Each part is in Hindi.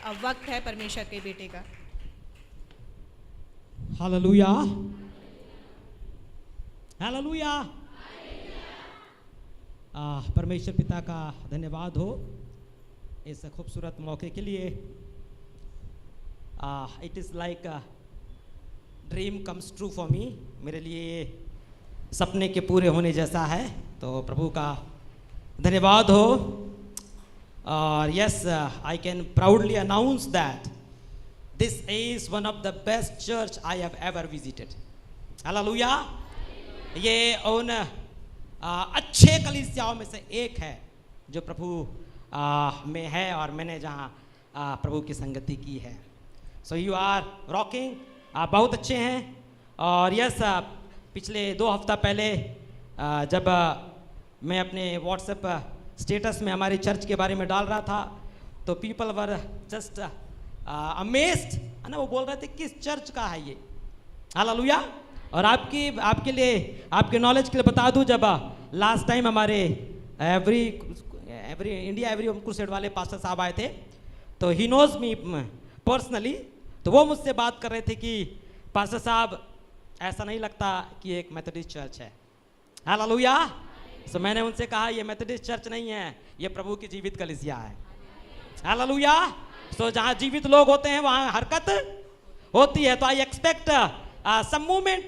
अब वक्त है परमेश्वर के बेटे का। Hallelujah, hallelujah. परमेश्वर पिता का धन्यवाद हो इस खूबसूरत मौके के लिए। It is like dream comes true for me. मेरे लिए ये सपने के पूरे होने जैसा है, तो प्रभु का धन्यवाद हो। और yes, I can proudly announce that this is one of the best church I have ever visited. Hallelujah. ये उन अच्छे कलीसियाओं में से एक है जो प्रभु में है और मैंने जहाँ प्रभु की संगति की है। सो यू आर रॉकिंग, आप बहुत अच्छे हैं। और यस, पिछले 2 हफ्ता पहले जब मैं अपने व्हाट्सएप स्टेटस में हमारी चर्च के बारे में डाल रहा था तो पीपल वर जस्ट अमेज्ड, है ना। वो बोल रहे थे किस चर्च का है ये। हालेलुया। और आपके लिए, आपके नॉलेज के लिए बता दूं, जब लास्ट टाइम हमारे एवरी इंडिया एवरी क्रूसेड वाले पास्टर साहब आए थे तो ही नोज मी पर्सनली, तो वो मुझसे बात कर रहे थे कि पास्टर साहब ऐसा नहीं लगता कि एक मेथोडिस्ट चर्च है। हालेलुया। सो मैंने उनसे कहा ये मेथोडिस्ट चर्च नहीं है, ये प्रभु की जीवित कलीसिया है। हालेलुया। सो जहाँ जीवित लोग होते हैं वहाँ हरकत होती है। तो I expect some movement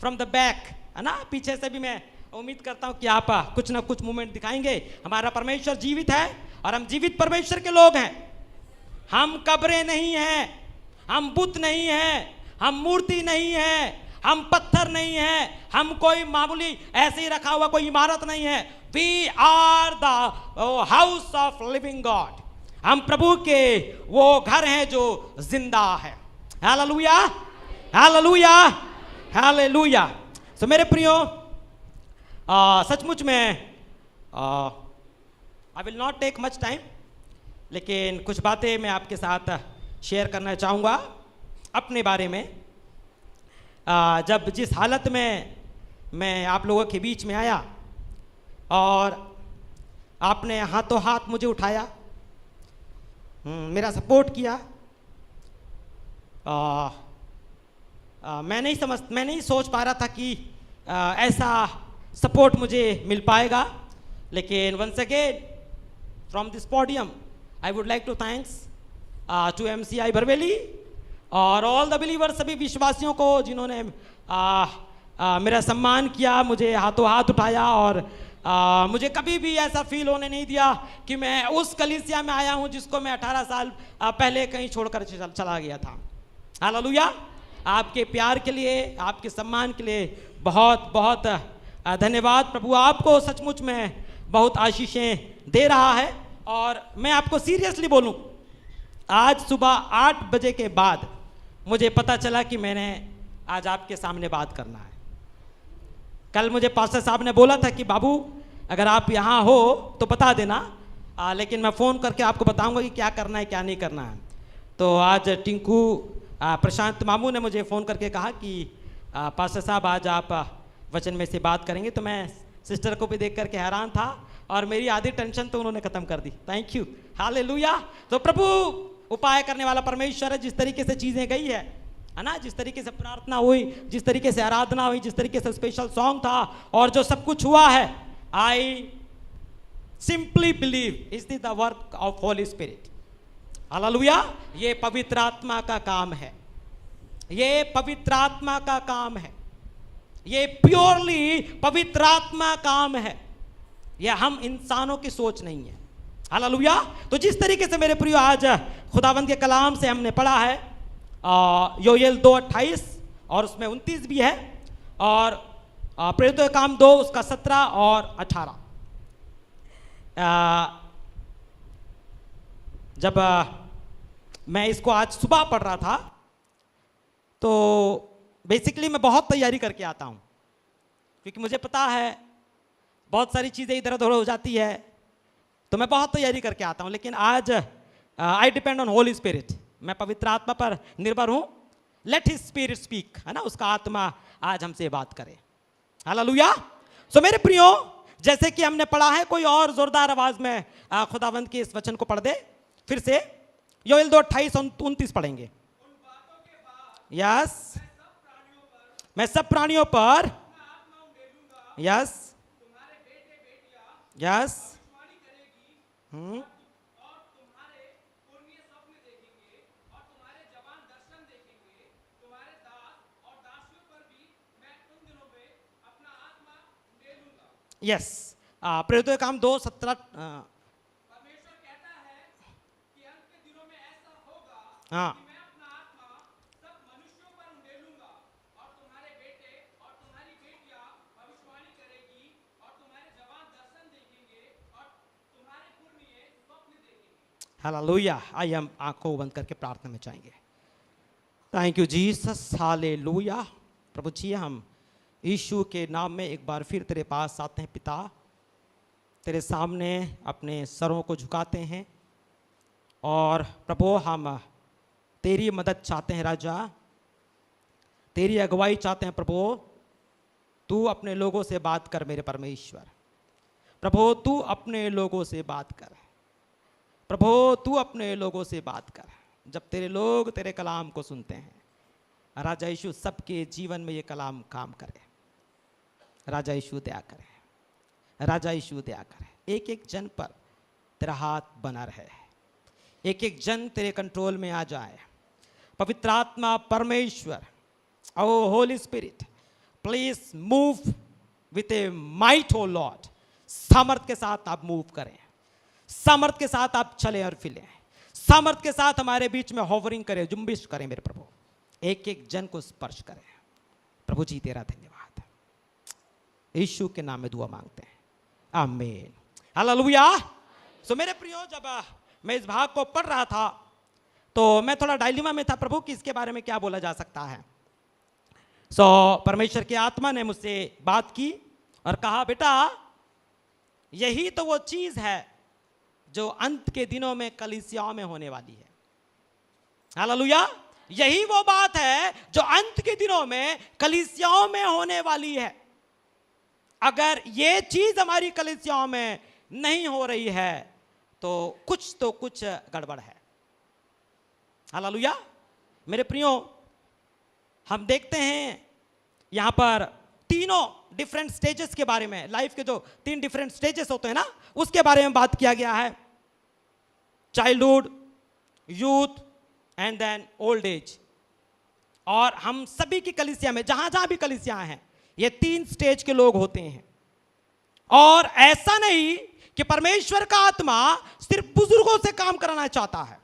from the back, है ना। पीछे से भी मैं उम्मीद करता हूँ कि आप कुछ ना कुछ मूवमेंट दिखाएंगे। हमारा परमेश्वर जीवित है और हम जीवित परमेश्वर के लोग हैं। हम कब्रें नहीं हैं, हम बुत नहीं हैं, हम मूर्ति नहीं है, हम पत्थर नहीं है, हम कोई मामूली ऐसे ही रखा हुआ कोई इमारत नहीं है। We are the house of living God. हम प्रभु के वो घर हैं जो जिंदा है। Hallelujah, hallelujah, hallelujah. सो मेरे प्रियो, सचमुच में I will not take much time, लेकिन कुछ बातें मैं आपके साथ शेयर करना चाहूँगा अपने बारे में। जब जिस हालत में मैं आप लोगों के बीच में आया और आपने हाथों हाथ मुझे उठाया, मेरा सपोर्ट किया, मैं नहीं सोच पा रहा था कि ऐसा सपोर्ट मुझे मिल पाएगा। लेकिन once again from this podium I would like to thanks to MCI बरवेली और ऑल द बिलीवर्स, सभी विश्वासियों को जिन्होंने मेरा सम्मान किया, मुझे हाथों हाथ उठाया और मुझे कभी भी ऐसा फील होने नहीं दिया कि मैं उस कलीसिया में आया हूं जिसको मैं 18 साल पहले कहीं छोड़कर चला गया था। हालेलुया। आपके प्यार के लिए, आपके सम्मान के लिए बहुत बहुत धन्यवाद। प्रभु आपको सचमुच में बहुत आशीषें दे रहा है। और मैं आपको सीरियसली बोलूं, आज सुबह 8 बजे के बाद मुझे पता चला कि मैंने आज आपके सामने बात करना है। कल मुझे पास्टर साहब ने बोला था कि बाबू अगर आप यहाँ हो तो बता देना, लेकिन मैं फ़ोन करके आपको बताऊंगा कि क्या करना है क्या नहीं करना है। तो आज टिंकू प्रशांत मामू ने मुझे फ़ोन करके कहा कि पास्टर साहब आज आप वचन में से बात करेंगे। तो मैं सिस्टर को भी देख करके हैरान था और मेरी आधी टेंशन तो उन्होंने ख़त्म कर दी। Thank you. हालेलुया। तो प्रभु उपाय करने वाला परमेश्वर है। जिस तरीके से चीज़ें गई है ना, जिस तरीके से प्रार्थना हुई, जिस तरीके से आराधना हुई, जिस तरीके से स्पेशल सॉन्ग था और जो सब कुछ हुआ है, I simply believe is the work of Holy spirit. Hallelujah. ये पवित्र आत्मा का काम है, ये पवित्र आत्मा का काम है, ये प्योरली पवित्र आत्मा काम है। यह हम इंसानों की सोच नहीं है। हालेलुया। तो जिस तरीके से मेरे प्रियो आज खुदावंद के कलाम से हमने पढ़ा है योएल 2:28 और उसमें 29 भी है, और प्रेरितों के काम 2 उसका 17 और 18। जब मैं इसको आज सुबह पढ़ रहा था तो बेसिकली मैं बहुत तैयारी करके आता हूँ, क्योंकि मुझे पता है बहुत सारी चीज़ें इधर उधर हो जाती है, तो मैं बहुत तैयारी करके आता हूँ। लेकिन आज I depend on Holi spirit, मैं पवित्र आत्मा पर निर्भर हूँ। लेट हिज स्पिरिट स्पीक, है ना, उसका आत्मा आज हमसे बात करे। हालेलुया। सो मेरे प्रियो, जैसे कि हमने पढ़ा है, कोई और जोरदार आवाज में खुदावंद के इस वचन को पढ़ दे फिर से। योएल 2:28-29 पढ़ेंगे। यस, मैं सब प्राणियों पर, यस यस, यस। प्रेरितों के काम 2:17। हाँ, हालेलुया। आइए हम आंखों बंद करके प्रार्थना में जाएंगे। Thank you Jesus, hallelujah. प्रभु जी, हम यीशु के नाम में एक बार फिर तेरे पास आते हैं पिता, तेरे सामने अपने सरों को झुकाते हैं और प्रभु हम तेरी मदद चाहते हैं राजा, तेरी अगुवाई चाहते हैं प्रभु। तू अपने लोगों से बात कर मेरे परमेश्वर। प्रभु तू अपने लोगों से बात कर प्रभु, तू अपने लोगों से बात कर। जब तेरे लोग तेरे कलाम को सुनते हैं राजा यीशु, सबके जीवन में ये कलाम काम करे। राजा यीशु दया करे, राजा यीशु दया करे। एक एक जन पर तेरा हाथ बना रहे, एक एक जन तेरे कंट्रोल में आ जाए। पवित्र आत्मा परमेश्वर, O Holy Spirit, please move with a might O Lord. सामर्थ के साथ आप मूव करें, सामर्थ के साथ आप चलें और फिलें, सामर्थ के साथ हमारे बीच में होवरिंग करें, जुम्बिश करें मेरे प्रभु। एक एक जन को स्पर्श करें प्रभु जी। तेरा धन्यवाद, यीशु के नाम में दुआ मांगते हैं, आमीन, हालेलुया। सो मेरे प्रियो, जब मैं इस भाग को पढ़ रहा था तो मैं थोड़ा डायलिमा में था, प्रभु कि इसके बारे में क्या बोला जा सकता है। सो परमेश्वर की आत्मा ने मुझसे बात की और कहा, बेटा यही तो वो चीज है जो अंत के दिनों में कलीसियाओं में होने वाली है। हालेलुया। यही वो बात है जो अंत के दिनों में कलीसियाओं में होने वाली है। अगर ये चीज हमारी कलीसियाओं में नहीं हो रही है तो कुछ गड़बड़ है। हालेलुया। मेरे प्रियो, हम देखते हैं यहां पर तीनों डिफरेंट स्टेजेस के बारे में, लाइफ के जो 3 डिफरेंट स्टेजेस होते हैं ना, उसके बारे में बात किया गया है। Childhood, youth and then old age. और हम सभी की कलीसिया में, जहां जहां भी कलीसियां हैं, ये 3 स्टेज के लोग होते हैं। और ऐसा नहीं कि परमेश्वर का आत्मा सिर्फ बुजुर्गों से काम कराना चाहता है,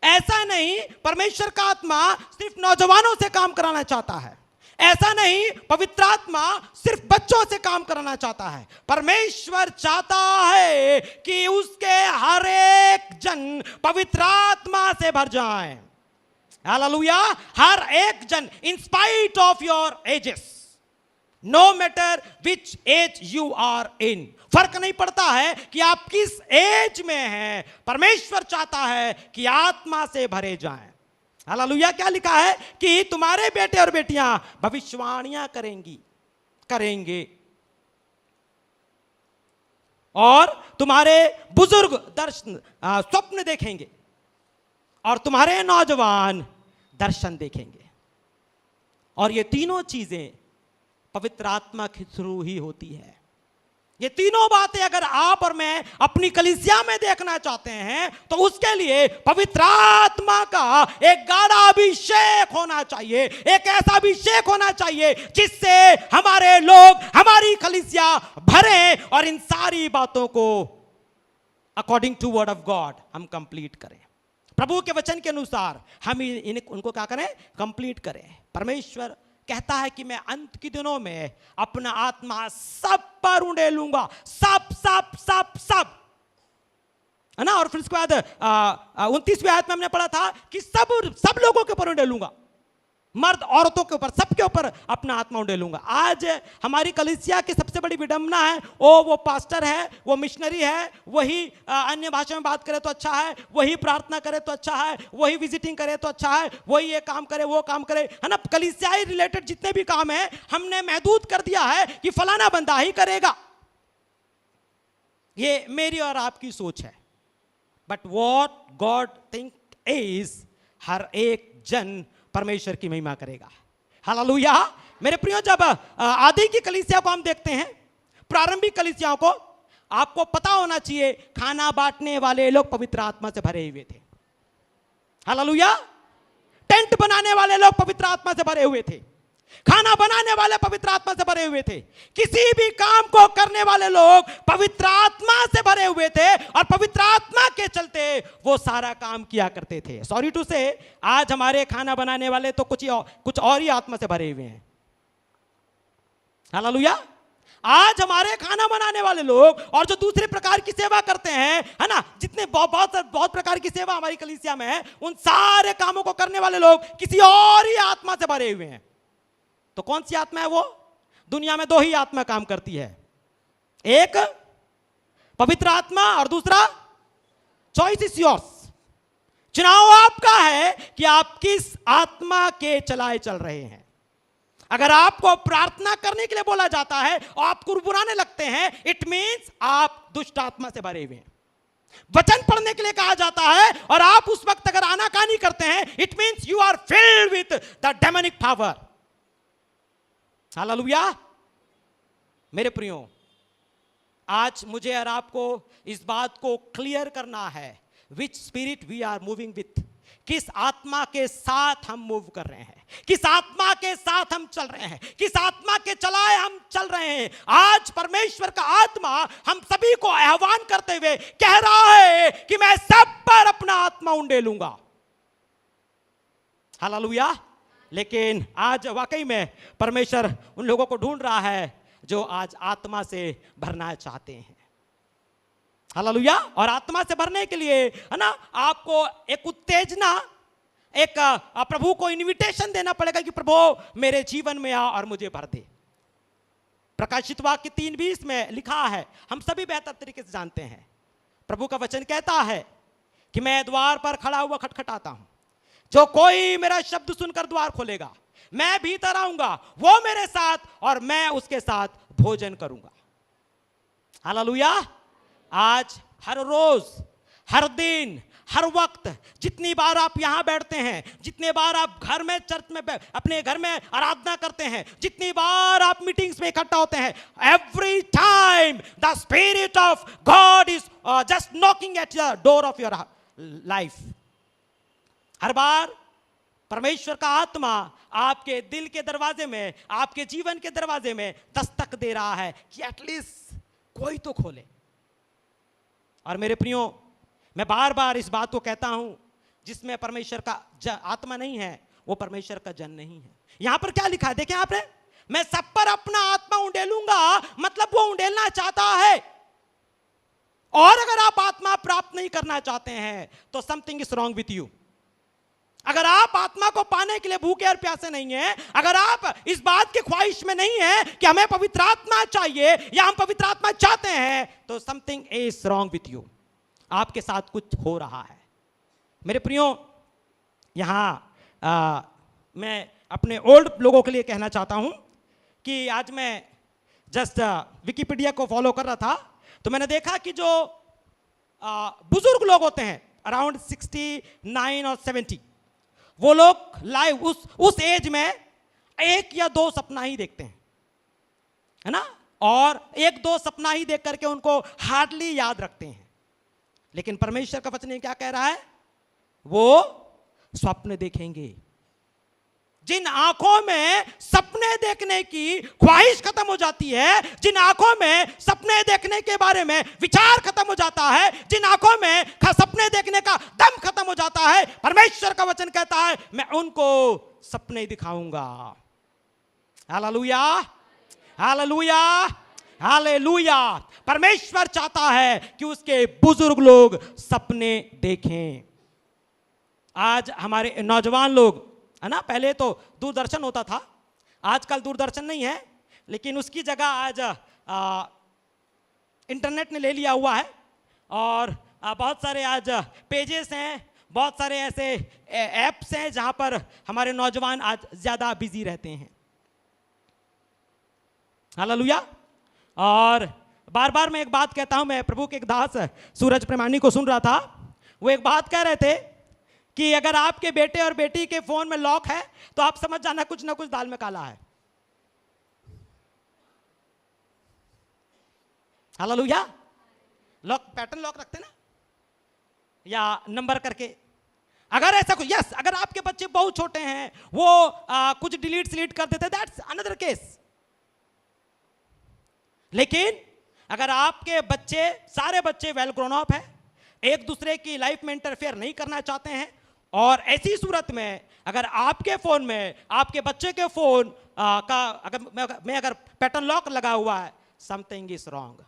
ऐसा नहीं परमेश्वर का आत्मा सिर्फ नौजवानों से काम कराना चाहता है, ऐसा नहीं पवित्र आत्मा सिर्फ बच्चों से काम कराना चाहता है। परमेश्वर चाहता है कि उसके हर एक जन पवित्र आत्मा से भर जाए। हालेलुया। हर एक जन, in spite of your ages, no matter which age you are in, फर्क नहीं पड़ता है कि आप किस एज में हैं, परमेश्वर चाहता है कि आत्मा से भरे जाएं। हालेलुया। क्या लिखा है कि तुम्हारे बेटे और बेटियां भविष्यवाणियां करेंगे और तुम्हारे बुजुर्ग दर्शन स्वप्न देखेंगे और तुम्हारे नौजवान दर्शन देखेंगे। और ये तीनों चीजें पवित्र आत्मा के थ्रू ही होती है। ये तीनों बातें अगर आप और मैं अपनी कलीसिया में देखना चाहते हैं तो उसके लिए पवित्र आत्मा का एक गाढ़ा अभिषेक होना चाहिए, एक ऐसा अभिषेक होना चाहिए जिससे हमारे लोग, हमारी कलीसिया भरे और इन सारी बातों को according to word of God हम कंप्लीट करें। प्रभु के वचन के अनुसार हम उनको क्या करें, कंप्लीट करें। परमेश्वर कहता है कि मैं अंत के दिनों में अपना आत्मा सब पर उंडेलूंगा, सब, है ना। और फिर उसके बाद 29वीं आयत में हमने पढ़ा था कि सब लोगों के ऊपर उंडेलूंगा, मर्द औरतों के ऊपर, सबके ऊपर अपना आत्मा उंडेलूंगा। आज हमारी कलीसिया की सबसे बड़ी विडंबना है, वो पास्टर है, वो मिशनरी है, वही अन्य भाषा में बात करे तो अच्छा है, वही प्रार्थना करे तो अच्छा है, वही विजिटिंग करे तो अच्छा है, वही ये काम करे वो काम करे, है ना। कलीसियाई रिलेटेड जितने भी काम है हमने महदूद कर दिया है कि फलाना बंदा ही करेगा। ये मेरी और आपकी सोच है। But what God think is हर एक जन परमेश्वर की महिमा करेगा। हालेलुया। मेरे प्रियो, जब आदि की कलीसिया को हम देखते हैं, प्रारंभिक कलीसियाओं को, आपको पता होना चाहिए खाना बांटने वाले लोग पवित्र आत्मा से भरे हुए थे। हालेलुया। टेंट बनाने वाले लोग पवित्र आत्मा से भरे हुए थे, खाना बनाने वाले पवित्र आत्मा से भरे हुए थे, किसी भी काम को करने वाले लोग पवित्र आत्मा से भरे हुए थे और पवित्र आत्मा के चलते वो सारा काम किया करते थे। सॉरी टू से, आज हमारे खाना बनाने वाले तो कुछ और ही आत्मा से भरे हुए हैं। हालेलुया। आज हमारे खाना बनाने वाले लोग और जो दूसरे प्रकार की सेवा करते हैं, है ना, जितने बहुत प्रकार की सेवा हमारी कलीसिया में है, उन सारे कामों को करने वाले लोग किसी और ही आत्मा से भरे हुए हैं। तो कौन सी आत्मा है वो? दुनिया में दो ही आत्मा काम करती है, एक पवित्र आत्मा और दूसरा चॉइस इज योर्स। चुनाव आपका है कि आप किस आत्मा के चलाए चल रहे हैं। अगर आपको प्रार्थना करने के लिए बोला जाता है और आप कुरकुराने लगते हैं, इट मींस आप दुष्ट आत्मा से भरे हुए हैं। वचन पढ़ने के लिए कहा जाता है और आप उस वक्त अगर आनाकानी करते हैं, it means you are filled with the demonic power. Hallelujah. मेरे प्रियो, आज मुझे और आपको इस बात को क्लियर करना है, which spirit we are moving with. किस आत्मा के साथ हम मूव कर रहे हैं, किस आत्मा के साथ हम चल रहे हैं, किस आत्मा के चलाए हम चल रहे हैं। आज परमेश्वर का आत्मा हम सभी को आह्वान करते हुए कह रहा है कि मैं सब पर अपना आत्मा उंडेलूंगा। हालेलुया। लेकिन आज वाकई में परमेश्वर उन लोगों को ढूंढ रहा है जो आज आत्मा से भरना चाहते हैं। हालेलुया। और आत्मा से भरने के लिए, है ना, आपको एक उत्तेजना, एक प्रभु को इनविटेशन देना पड़ेगा कि प्रभु मेरे जीवन में आ और मुझे भर दे। प्रकाशित वाक्य 3:20 में लिखा है, हम सभी बेहतर तरीके से जानते हैं, प्रभु का वचन कहता है कि मैं द्वार पर खड़ा हुआ खटखटाता हूं, जो कोई मेरा शब्द सुनकर द्वार खोलेगा, मैं भीतर आऊंगा, वो मेरे साथ और मैं उसके साथ भोजन करूंगा। हालेलुया। आज हर रोज, हर दिन, हर वक्त, जितनी बार आप यहां बैठते हैं, जितने बार आप घर में, चर्च में, अपने घर में आराधना करते हैं, जितनी बार आप मीटिंग्स में इकट्ठा होते हैं, every time the spirit of God is just knocking at the door of your life. हर बार परमेश्वर का आत्मा आपके दिल के दरवाजे में, आपके जीवन के दरवाजे में दस्तक दे रहा है कि एटलीस्ट कोई तो खोले। और मेरे प्रियो, मैं बार बार इस बात को कहता हूं, जिसमें परमेश्वर का आत्मा नहीं है वो परमेश्वर का जन नहीं है। यहां पर क्या लिखा है देखें आपने, मैं सब पर अपना आत्मा उंडेलूंगा, मतलब वो उंडेलना चाहता है। और अगर आप आत्मा प्राप्त नहीं करना चाहते हैं तो something is wrong with you. अगर आप आत्मा को पाने के लिए भूखे और प्यासे नहीं हैं, अगर आप इस बात की ख्वाहिश में नहीं है कि हमें पवित्र आत्मा चाहिए या हम पवित्र आत्मा चाहते हैं, तो something is wrong with you. आपके साथ कुछ हो रहा है। मेरे प्रियो, यहां मैं अपने ओल्ड लोगों के लिए कहना चाहता हूं कि आज मैं जस्ट विकिपीडिया को फॉलो कर रहा था, तो मैंने देखा कि जो बुजुर्ग लोग होते हैं अराउंड 69 और 70, वो लोग लाइव उस एज में 1 या 2 सपना ही देखते हैं, है ना, और 1-2 सपना ही देख करके उनको हार्डली याद रखते हैं। लेकिन परमेश्वर का वचन क्या कह रहा है, वो स्वप्न देखेंगे। जिन आंखों में सपने देखने की ख्वाहिश खत्म हो जाती है, जिन आंखों में सपने देखने के बारे में विचार खत्म हो जाता है, जिन आंखों में सपने देखने का दम खत्म हो जाता है, परमेश्वर का वचन कहता है मैं उनको सपने दिखाऊंगा। Hallelujah, hallelujah, hallelujah. परमेश्वर चाहता है कि उसके बुजुर्ग लोग सपने देखें। आज हमारे नौजवान लोग, है ना, पहले तो दूरदर्शन होता था, आजकल दूरदर्शन नहीं है, लेकिन उसकी जगह आज इंटरनेट ने ले लिया हुआ है। और बहुत सारे आज पेजेस हैं, बहुत सारे ऐसे ऐप्स हैं जहां पर हमारे नौजवान आज ज्यादा बिजी रहते हैं। हालेलुया। और बार बार मैं एक बात कहता हूं, मैं प्रभु के एक दास सूरज प्रेमानी को सुन रहा था, वो एक बात कह रहे थे कि अगर आपके बेटे और बेटी के फोन में लॉक है तो आप समझ जाना कुछ ना कुछ दाल में काला है। हालेलुया। लॉक, पैटर्न लॉक रखते ना या नंबर करके। अगर ऐसा कुछ, यस, अगर आपके बच्चे बहुत छोटे हैं, वो कुछ डिलीट सिलीट कर देते, दैट्स अनदर केस। लेकिन अगर आपके बच्चे, सारे बच्चे वेल ग्रोन अप है, एक दूसरे की लाइफ में इंटरफेयर नहीं करना चाहते हैं, और ऐसी सूरत में अगर आपके फोन में, आपके बच्चे के फोन का अगर पैटर्न लॉक लगा हुआ है, समथिंग इज रॉन्ग।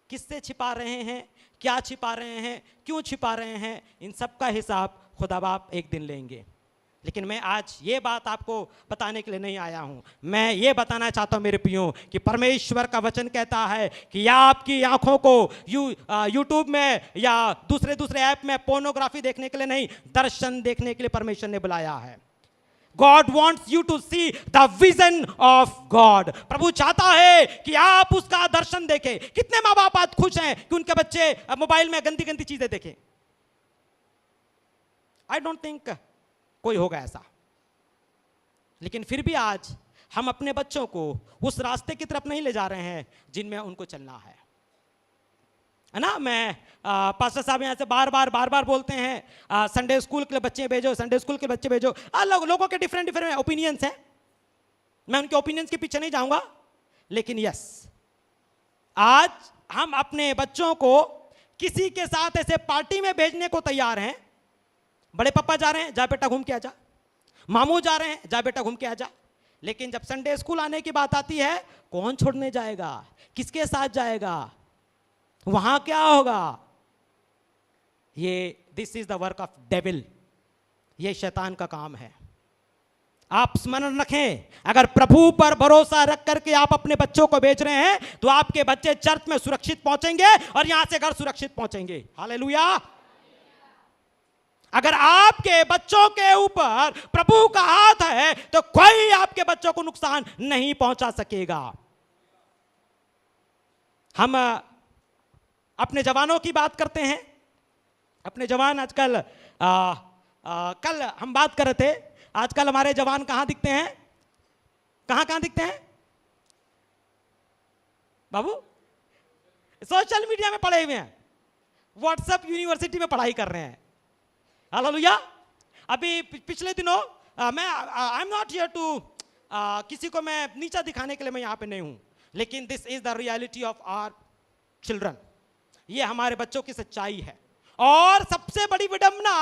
किससे छिपा रहे हैं, क्या छिपा रहे हैं, क्यों छिपा रहे हैं, इन सब का हिसाब खुदा बाप एक दिन लेंगे। लेकिन मैं आज ये बात आपको बताने के लिए नहीं आया हूं। मैं ये बताना चाहता हूं मेरे प्रियो कि परमेश्वर का वचन कहता है कि आपकी आंखों को यूट्यूब में या दूसरे ऐप में पोर्नोग्राफी देखने के लिए नहीं, दर्शन देखने के लिए परमेश्वर ने बुलाया है। God wants you to see the vision of God। प्रभु चाहता है कि आप उसका दर्शन देखें। कितने माँ बाप आज खुश हैं कि उनके बच्चे मोबाइल में गंदी गंदी चीजें देखें? आई डोंट थिंक कोई होगा ऐसा। लेकिन फिर भी आज हम अपने बच्चों को उस रास्ते की तरफ नहीं ले जा रहे हैं जिनमें उनको चलना है ना। मैं पास्टर साहब यहाँ से बार बार बोलते हैं संडे स्कूल के बच्चे भेजो, संडे स्कूल के बच्चे भेजो। लोगों के डिफरेंट ओपिनियंस हैं, मैं उनके ओपिनियंस के पीछे नहीं जाऊंगा। लेकिन यस, आज हम अपने बच्चों को किसी के साथ ऐसे पार्टी में भेजने को तैयार हैं। बड़े पापा जा रहे हैं, जा बेटा घूम के आजा। मामू जा रहे हैं, जा बेटा घूम के आजा। लेकिन जब संडे स्कूल आने की बात आती है, कौन छोड़ने जाएगा, किसके साथ जाएगा, वहां क्या होगा? ये this is the work of devil, ये शैतान का काम है। आप स्मरण रखें, अगर प्रभु पर भरोसा रख करके आप अपने बच्चों को भेज रहे हैं तो आपके बच्चे चर्च में सुरक्षित पहुंचेंगे और यहां से घर सुरक्षित पहुंचेंगे। हालेलुया। अगर आपके बच्चों के ऊपर प्रभु का हाथ है तो कोई आपके बच्चों को नुकसान नहीं पहुंचा सकेगा। हम अपने जवानों की बात करते हैं। अपने जवान आजकल कल हम बात कर रहे थे, आजकल हमारे जवान कहां दिखते हैं, कहां दिखते हैं बाबू? सोशल मीडिया में पड़े हुए हैं, व्हाट्सएप यूनिवर्सिटी में पढ़ाई कर रहे हैं। हालेलुया। अभी पिछले दिनों I am not here to किसी को मैं नीचा दिखाने के लिए मैं यहां पे नहीं हूं, लेकिन this is the reality of our children. ये हमारे बच्चों की सच्चाई है। और सबसे बड़ी विडंबना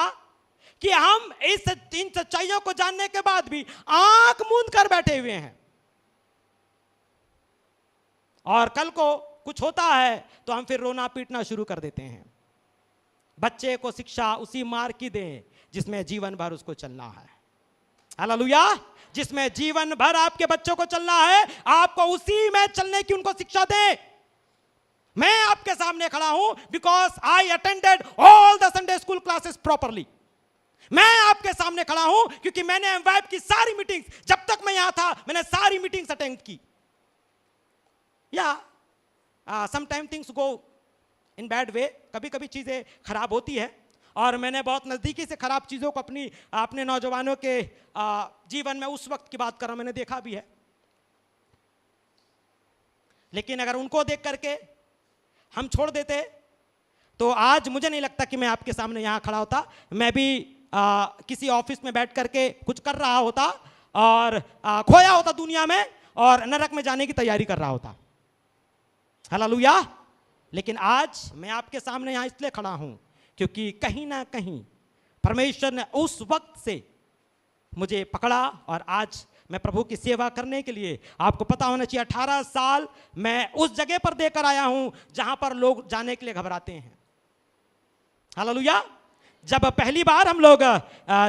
कि हम इन सच्चाइयों को जानने के बाद भी आंख मूंद कर बैठे हुए हैं, और कल को कुछ होता है तो हम फिर रोना पीटना शुरू कर देते हैं। बच्चे को शिक्षा उसी मार्ग की दें जिसमें जीवन भर उसको चलना है। हालेलुया। जिसमें जीवन भर आपके बच्चों को चलना है, आपको उसी में चलने की उनको शिक्षा दें। मैं आपके सामने खड़ा हूं because I attended all the Sunday school classes properly. मैं आपके सामने खड़ा हूं क्योंकि मैंने एमवाइब की सारी मीटिंग्स, जब तक मैं यहां था मैंने सारी मीटिंग्स अटेंड की। या sometime things go in bad way, कभी कभी चीजें खराब होती है, और मैंने बहुत नजदीकी से खराब चीजों को अपने नौजवानों के जीवन में उस वक्त की बात कर रहा हूं, मैंने देखा भी है। लेकिन अगर उनको देख करके हम छोड़ देते तो आज मुझे नहीं लगता कि मैं आपके सामने यहां खड़ा होता। मैं भी किसी ऑफिस में बैठ करके कुछ कर रहा होता और खोया होता दुनिया में और नरक में जाने की तैयारी कर रहा होता। हालेलुया। लेकिन आज मैं आपके सामने यहां इसलिए खड़ा हूं क्योंकि कहीं ना कहीं परमेश्वर ने उस वक्त से मुझे पकड़ा और आज मैं प्रभु की सेवा करने के लिए, आपको पता होना चाहिए 18 साल मैं उस जगह पर देकर आया हूं जहां पर लोग जाने के लिए घबराते हैं। हालेलुया। जब पहली बार हम लोग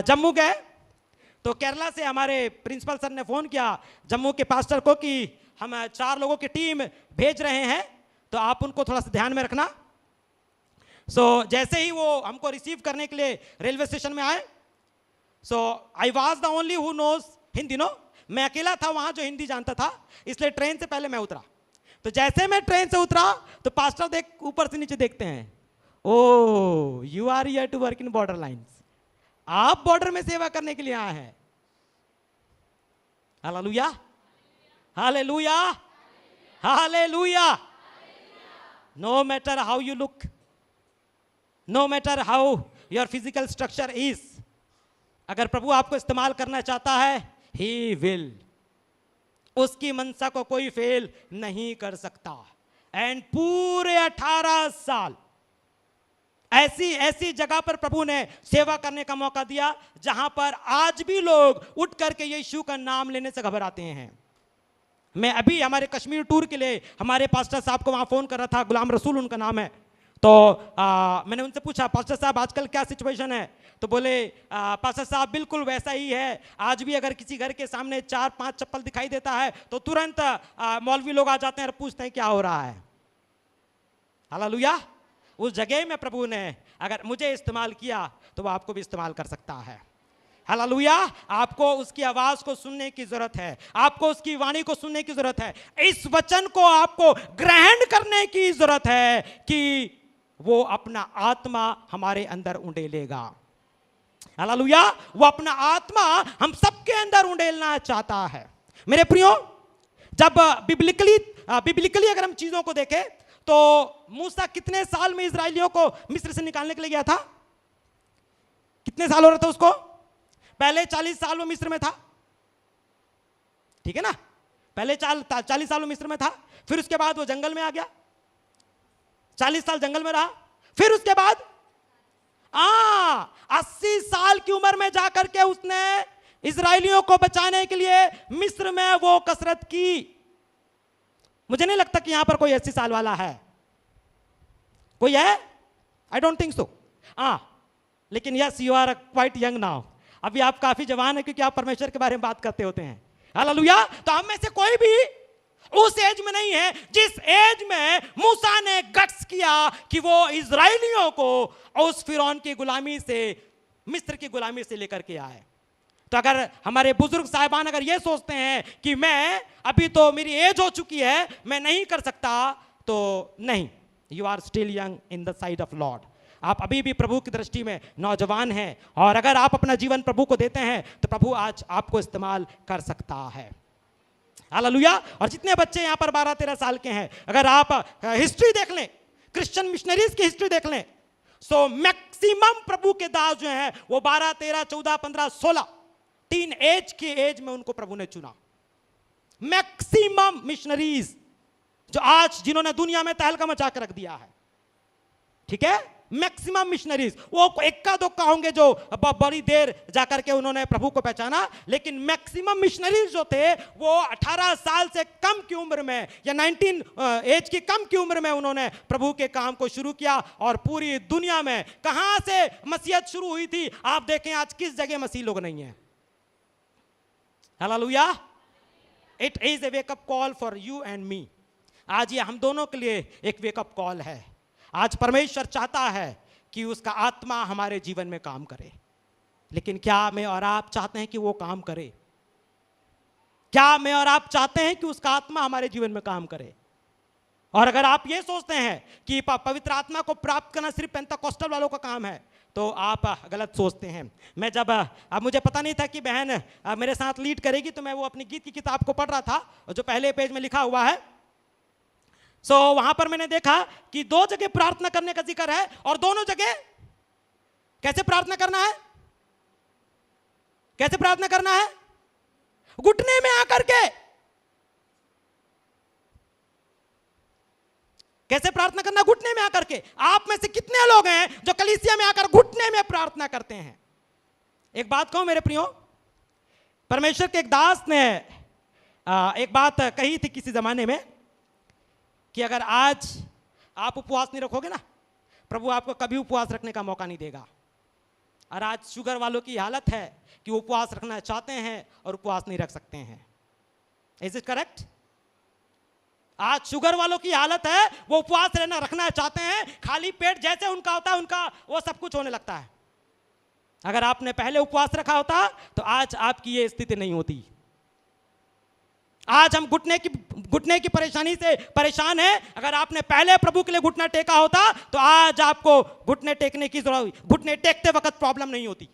जम्मू गए तो केरला से हमारे प्रिंसिपल सर ने फोन किया जम्मू के पास्टर को कि हम 4 लोगों की टीम भेज रहे हैं, तो आप उनको थोड़ा सा ध्यान में रखना। जैसे ही वो हमको रिसीव करने के लिए रेलवे स्टेशन में आए, I was the only who knows Hindi. मैं अकेला था वहां जो हिंदी जानता था, इसलिए ट्रेन से पहले मैं उतरा। तो जैसे मैं ट्रेन से उतरा तो पास्टर ऊपर से नीचे देखते हैं, oh you are here to work in border lines. आप बॉर्डर में सेवा करने के लिए आए हैं। Hallelujah, hallelujah, hallelujah. No matter how you look, no matter how your physical structure is, अगर प्रभु आपको इस्तेमाल करना चाहता है, ही विल। उसकी मनसा को कोई फेल नहीं कर सकता। एंड पूरे 18 साल ऐसी ऐसी जगह पर प्रभु ने सेवा करने का मौका दिया जहां पर आज भी लोग उठ करके यीशु का नाम लेने से घबराते हैं। मैं अभी हमारे कश्मीर टूर के लिए हमारे पास्टर साहब को वहां फोन कर रहा था, गुलाम रसूल उनका नाम है। तो मैंने उनसे पूछा, पास्टर साहब आजकल क्या सिचुएशन है? तो बोले पास्टर साहब बिल्कुल वैसा ही है। आज भी अगर किसी घर के सामने 4-5 चप्पल दिखाई देता है तो तुरंत मौलवी लोग आ जाते हैं और पूछते हैं क्या हो रहा है। हालेलुया। उस जगह में प्रभु ने अगर मुझे इस्तेमाल किया तो वो आपको भी इस्तेमाल कर सकता है। हालेलुया। आपको उसकी आवाज को सुनने की जरूरत है, आपको उसकी वाणी को सुनने की जरूरत है। इस वचन को आपको ग्रहण करने की जरूरत है कि वो अपना आत्मा हमारे अंदर उंडेलेगा। हालेलुया। वो अपना आत्मा हम सबके अंदर उंडेलना चाहता है। मेरे प्रियो, जब बिब्लिकली अगर हम चीजों को देखें तो मूसा कितने साल में इजरायलियों को मिस्र से निकालने के लिए गया था? कितने साल हो रहे थे उसको? पहले 40 साल वो मिस्र में था, ठीक है ना? पहले 40 साल वो मिस्र में था, फिर उसके बाद वो जंगल में आ गया, 40 साल जंगल में रहा, फिर उसके बाद 80 साल की उम्र में जाकर के उसने इजरायलियों को बचाने के लिए मिस्र में वो कसरत की। मुझे नहीं लगता कि यहां पर कोई 80 साल वाला है। कोई है? I don't think so. लेकिन yes, you are quite young now. अभी आप काफी जवान है क्योंकि आप परमेश्वर के बारे में बात करते होते हैं। हालेलुया। तो हम में से कोई भी उस एज में नहीं है जिस एज में मूसा ने गट्स किया कि वो इजरायलियों को उस फिरौन की गुलामी से, मिस्र की गुलामी से लेकर के आए। तो अगर हमारे बुजुर्ग साहिबान अगर ये सोचते हैं कि मैं अभी तो मेरी एज हो चुकी है, मैं नहीं कर सकता, तो नहीं, you are still young in the side of Lord. आप अभी भी प्रभु की दृष्टि में नौजवान हैं, और अगर आप अपना जीवन प्रभु को देते हैं तो प्रभु आज आपको इस्तेमाल कर सकता है। हालेलुया। और जितने बच्चे यहाँ पर 12-13 साल के हैं, अगर आप हिस्ट्री देख लें, क्रिश्चियन मिशनरीज की हिस्ट्री देख लें, सो मैक्सिमम प्रभु के दास जो हैं वो 12, 13, 14, 15, 16 टीन एज के एज में उनको प्रभु ने चुना। मैक्सिमम मिशनरीज जो आज जिन्होंने दुनिया में तहलका मचा के रख दिया है, ठीक है, मैक्सिमम मिशनरीज, वो इक्का दुक्का होंगे जो बड़ी देर जाकर के उन्होंने प्रभु को पहचाना, लेकिन मैक्सिमम मिशनरीज जो थे वो 18 साल से कम की उम्र में या 19 एज की कम की उम्र में उन्होंने प्रभु के काम को शुरू किया। और पूरी दुनिया में कहां से मसीहत शुरू हुई थी आप देखें, आज किस जगह मसीह लोग नहीं है। Hallelujah. It is a wake up call for you and me. आज ये हम दोनों के लिए एक वेकअप कॉल है। आज परमेश्वर चाहता है कि उसका आत्मा हमारे जीवन में काम करे, लेकिन क्या मैं और आप चाहते हैं कि वो काम करे? क्या मैं और आप चाहते हैं कि उसका आत्मा हमारे जीवन में काम करे? और अगर आप ये सोचते हैं कि पवित्र आत्मा को प्राप्त करना सिर्फ पेंटाकोस्टल वालों का काम है, तो आप गलत सोचते हैं। मैं जब अब मुझे पता नहीं था कि बहन मेरे साथ लीड करेगी, तो मैं वो अपनी गीत की किताब को पढ़ रहा था, जो पहले पेज में लिखा हुआ है। सो वहां पर मैंने देखा कि 2 जगह प्रार्थना करने का जिक्र है, और दोनों जगह कैसे प्रार्थना करना है? कैसे प्रार्थना करना है? घुटने में आकर के। कैसे प्रार्थना करना? घुटने में आकर के। आप में से कितने लोग हैं जो कलीसिया में आकर घुटने में प्रार्थना करते हैं? एक बात कहूं मेरे प्रियो, परमेश्वर के एक दास ने एक बात कही थी किसी जमाने में कि अगर आज आप उपवास नहीं रखोगे ना, प्रभु आपको कभी उपवास रखने का मौका नहीं देगा। और आज शुगर वालों की हालत है कि उपवास रखना चाहते हैं और उपवास नहीं रख सकते हैं। Is it correct? आज शुगर वालों की हालत है, वो उपवास रखना चाहते हैं, खाली पेट जैसे उनका होता है उनका वो सब कुछ होने लगता है। अगर आपने पहले उपवास रखा होता तो आज आपकी ये स्थिति नहीं होती। आज हम घुटने की परेशानी से परेशान हैं। अगर आपने पहले प्रभु के लिए घुटना टेका होता तो आज आपको घुटने टेकने की जरूरत, घुटने टेकते वक्त प्रॉब्लम नहीं होती।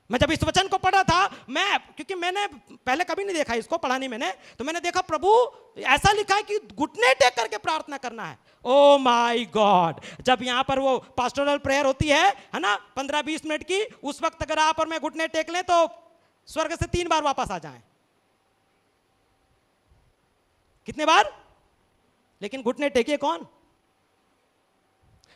मैं जब इस वचन को पढ़ा था, क्योंकि मैंने पहले कभी नहीं देखा इसको, पढ़ा नहीं मैंने, तो मैंने देखा प्रभु ऐसा लिखा है कि घुटने टेक करके प्रार्थना करना है। ओ माय गॉड, जब यहां पर वो पास्टोरल प्रेयर होती है ना, 15-20 मिनट की, उस वक्त अगर आप और मैं घुटने टेक लें तो स्वर्ग से 3 बार वापस आ जाएं। कितने बार? लेकिन घुटने टेके कौन?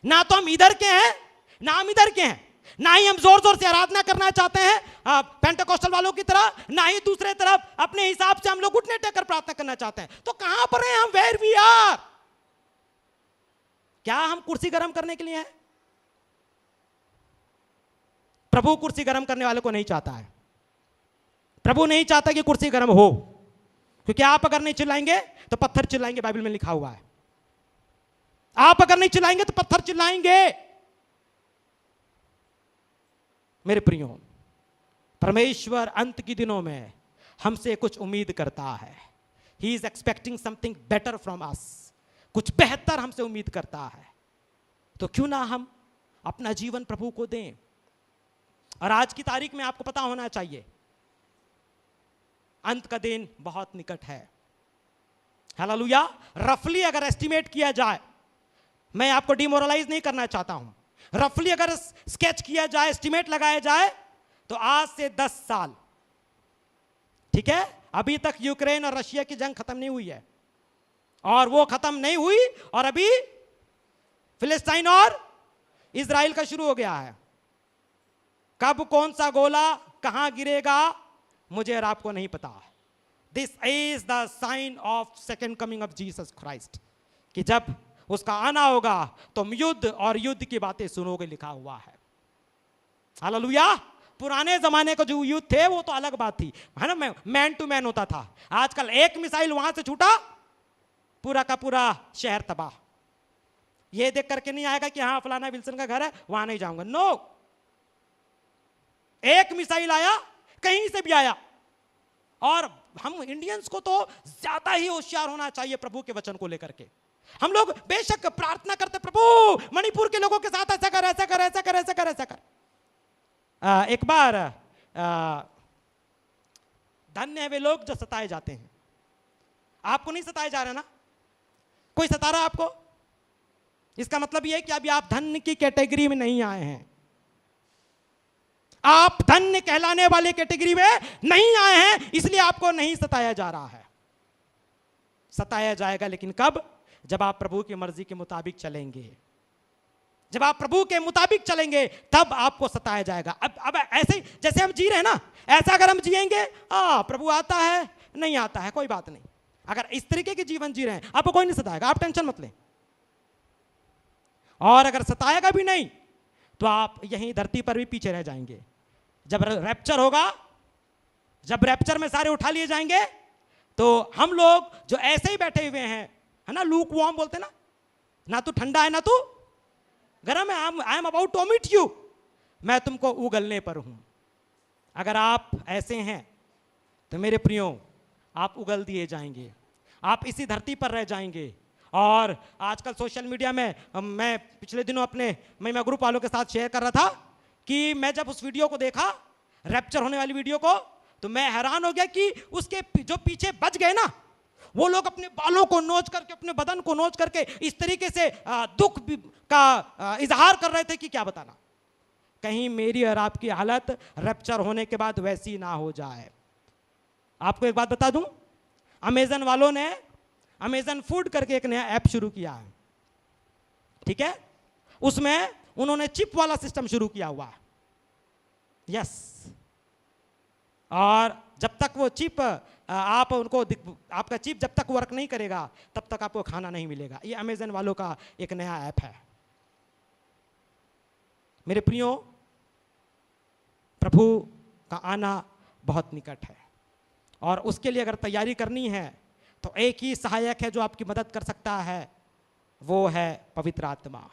ना तो हम इधर के हैं ना हम इधर के हैं, ना ही हम जोर जोर से आराधना करना चाहते हैं पेंटेकोस्टल वालों की तरह, ना ही दूसरे तरफ अपने हिसाब से हम लोग घुटने टेककर प्रार्थना करना चाहते हैं। तो कहां पर हैं हम? Where we are? क्या हम कुर्सी गर्म करने के लिए हैं? प्रभु कुर्सी गर्म करने वाले को नहीं चाहता है। प्रभु नहीं चाहता कि कुर्सी गर्म हो, क्योंकि आप अगर नहीं चिल्लाएंगे तो पत्थर चिल्लाएंगे, बाइबल में लिखा हुआ है। आप अगर नहीं चिल्लाएंगे तो पत्थर चिल्लाएंगे। मेरे प्रियो, परमेश्वर अंत के दिनों में हमसे कुछ उम्मीद करता है। He is expecting something better from us, कुछ बेहतर हमसे उम्मीद करता है। तो क्यों ना हम अपना जीवन प्रभु को दें। और आज की तारीख में आपको पता होना चाहिए, अंत का दिन बहुत निकट है। हालेलुया। रफली अगर एस्टिमेट किया जाए, मैं आपको डिमोरलाइज नहीं करना चाहता हूं, रफली अगर स्केच किया जाए, एस्टिमेट लगाया जाए, तो आज से 10 साल, ठीक है, अभी तक यूक्रेन और रशिया की जंग खत्म नहीं हुई है, और वो खत्म नहीं हुई, और अभी फिलिस्तीन और इजराइल का शुरू हो गया है। कब कौन सा गोला कहां गिरेगा मुझे और आपको नहीं पता। This is the sign of second coming of Jesus Christ, कि जब उसका आना होगा तुम युद्ध और युद्ध की बातें सुनोगे, लिखा हुआ है। हालेलुया। पुराने जमाने को जो युद्ध थे वो तो अलग बात थी, है ना, मैन टू मैन होता था। आजकल एक मिसाइल वहां से छूटा, पूरा का पूरा शहर तबाह। ये देख करके नहीं आएगा कि हाँ फलाना विल्सन का घर है, वहां नहीं जाऊंगा। नो, एक मिसाइल आया, कहीं से भी आया। और हम इंडियंस को तो ज्यादा ही होशियार होना चाहिए प्रभु के वचन को लेकर के। हम लोग बेशक प्रार्थना करते, प्रभु मणिपुर के लोगों के साथ ऐसा कर, ऐसा कर, ऐसा कर, ऐसा कर, ऐसा कर। एक बार धन्य है वे लोग जो सताए जाते हैं। आपको नहीं सताए जा रहे ना, कोई सता रहा आपको, इसका मतलब यह है कि अभी आप धन्य की कैटेगरी में नहीं आए हैं। आप धन्य कहलाने वाले कैटेगरी में नहीं आए हैं, इसलिए आपको नहीं सताया जा रहा है। सताया जाएगा, लेकिन कब? जब आप प्रभु की मर्जी के मुताबिक चलेंगे। जब आप प्रभु के मुताबिक चलेंगे तब आपको सताया जाएगा। अब ऐसे जैसे हम जी रहे हैं ना, ऐसा अगर हम जिएंगे, प्रभु आता है नहीं आता है कोई बात नहीं, अगर इस तरीके के जीवन जी रहे हैं आपको कोई नहीं सताएगा, आप टेंशन मत लें। और अगर सताएगा भी नहीं तो आप यहीं धरती पर भी पीछे रह जाएंगे। जब रैप्चर होगा, जब रैप्चर में सारे उठा लिए जाएंगे, तो हम लोग जो ऐसे ही बैठे हुए हैं, है ना, लूक वार्म बोलते ना, ना तो ठंडा है ना तो गर्म है, I am about to meet you, मैं तुमको उगलने पर हूं। अगर आप ऐसे हैं तो मेरे प्रियो आप उगल दिए जाएंगे, आप इसी धरती पर रह जाएंगे। और आजकल सोशल मीडिया में मैं पिछले दिनों अपने महिमा ग्रुप वालों के साथ शेयर कर रहा था कि मैं जब उस वीडियो को देखा, रैप्चर होने वाली वीडियो को, तो मैं हैरान हो गया कि उसके जो पीछे बच गए ना, वो लोग अपने बालों को नोच करके, अपने बदन को नोच करके इस तरीके से दुख का इजहार कर रहे थे कि क्या बताना। कहीं मेरी और आपकी हालत रैप्चर होने के बाद वैसी ना हो जाए। आपको एक बात बता दूं, अमेजन वालों ने अमेजन फूड करके एक नया ऐप शुरू किया है, ठीक है, उसमें उन्होंने चिप वाला सिस्टम शुरू किया हुआ है। यस, और जब तक वो चिप आप उनको, आपका चिप जब तक वर्क नहीं करेगा तब तक आपको खाना नहीं मिलेगा। ये अमेजन वालों का एक नया ऐप है। मेरे प्रियो, प्रभु का आना बहुत निकट है, और उसके लिए अगर तैयारी करनी है तो एक ही सहायक है जो आपकी मदद कर सकता है, वो है पवित्र आत्मा।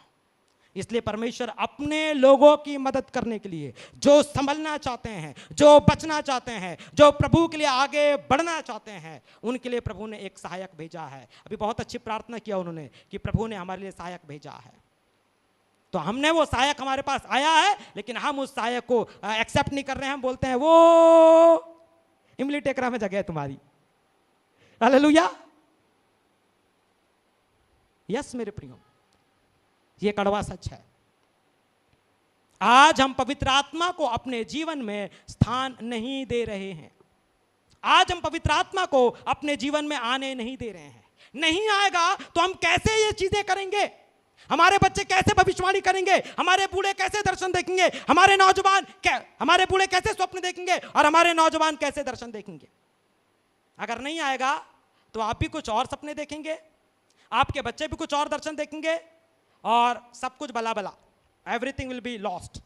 इसलिए परमेश्वर अपने लोगों की मदद करने के लिए, जो संभलना चाहते हैं, जो बचना चाहते हैं, जो प्रभु के लिए आगे बढ़ना चाहते हैं, उनके लिए प्रभु ने एक सहायक भेजा है। अभी बहुत अच्छी प्रार्थना किया उन्होंने कि प्रभु ने हमारे लिए सहायक भेजा है। तो हमने वो सहायक हमारे पास आया है, लेकिन हम उस सहायक को एक्सेप्ट नहीं कर रहे हैं। हम बोलते हैं वो इमली टेकरा में जगह है तुम्हारी। हालेलुया। यस मेरे प्रियो, ये कड़वा सच है। आज हम पवित्र आत्मा को अपने जीवन में स्थान नहीं दे रहे हैं। आज हम पवित्र आत्मा को अपने जीवन में आने नहीं दे रहे हैं। नहीं आएगा तो हम कैसे ये चीजें करेंगे? हमारे बच्चे कैसे भविष्यवाणी करेंगे? हमारे बूढ़े कैसे दर्शन देखेंगे? हमारे नौजवान हमारे बूढ़े कैसे स्वप्न देखेंगे? और हमारे नौजवान कैसे दर्शन देखेंगे? अगर नहीं आएगा तो आप भी कुछ और सपने देखेंगे, आपके बच्चे भी कुछ और दर्शन देखेंगे, और सब कुछ बला बला, एवरीथिंग विल बी लॉस्ट।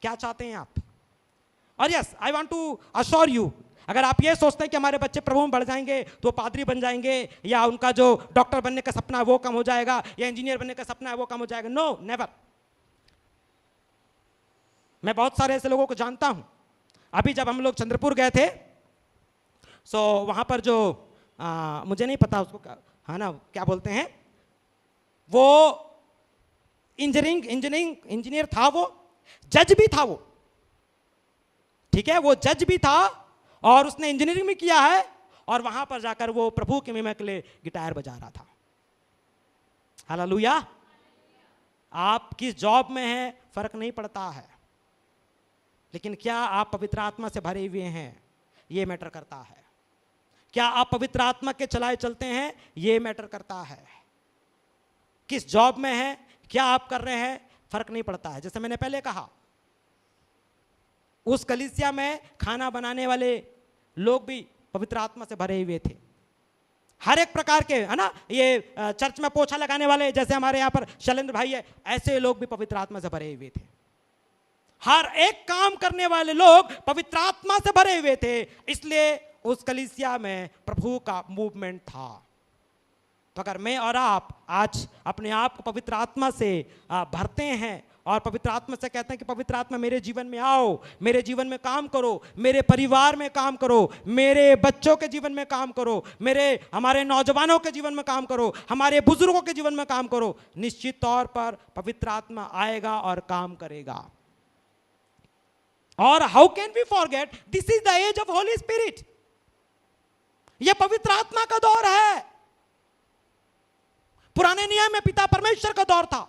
क्या चाहते हैं आप? और yes, I want to assure you, अगर आप ये सोचते हैं कि हमारे बच्चे प्रभु में बढ़ जाएंगे तो पादरी बन जाएंगे, या उनका जो डॉक्टर बनने का सपना है वो कम हो जाएगा, या इंजीनियर बनने का सपना है वो कम हो जाएगा, नो नेवर। मैं बहुत सारे ऐसे लोगों को जानता हूं। अभी जब हम लोग चंद्रपुर गए थे, सो वहां पर जो मुझे नहीं पता उसको हाँ ना क्या बोलते हैं, वो इंजीनियर था, वो जज भी था, वो ठीक है, वो जज भी था और उसने इंजीनियरिंग भी किया है, और वहां पर जाकर वो प्रभु की महिमा के लिए गिटार बजा रहा था। हालेलुया। आप किस जॉब में हैं फर्क नहीं पड़ता है, लेकिन क्या आप पवित्र आत्मा से भरे हुए हैं ये मैटर करता है। क्या आप पवित्र आत्मा के चलाए चलते हैं ये मैटर करता है। किस जॉब में हैं, क्या आप कर रहे हैं, फर्क नहीं पड़ता है। जैसे मैंने पहले कहा, उस कलीसिया में खाना बनाने वाले लोग भी पवित्र आत्मा से भरे हुए थे। हर एक प्रकार के, है ना, ये चर्च में पोछा लगाने वाले, जैसे हमारे यहाँ पर शैलेंद्र भाई है, ऐसे लोग भी पवित्र आत्मा से भरे हुए थे। हर एक काम करने वाले लोग पवित्र आत्मा से भरे हुए थे, इसलिए उस कलीसिया में प्रभु का मूवमेंट था। तो अगर मैं और आप आज अपने आप को पवित्र आत्मा से भरते हैं और पवित्र आत्मा से कहते हैं कि पवित्र आत्मा मेरे जीवन में आओ, मेरे जीवन में काम करो, मेरे परिवार में काम करो, मेरे बच्चों के जीवन में काम करो, हमारे नौजवानों के जीवन में काम करो, हमारे बुजुर्गों के जीवन में काम करो, निश्चित तौर पर पवित्र आत्मा आएगा और काम करेगा। और how can we forget, this is the age of Holy Spirit. यह पवित्र आत्मा का दौर है। पुराने नियम में पिता परमेश्वर का दौर था।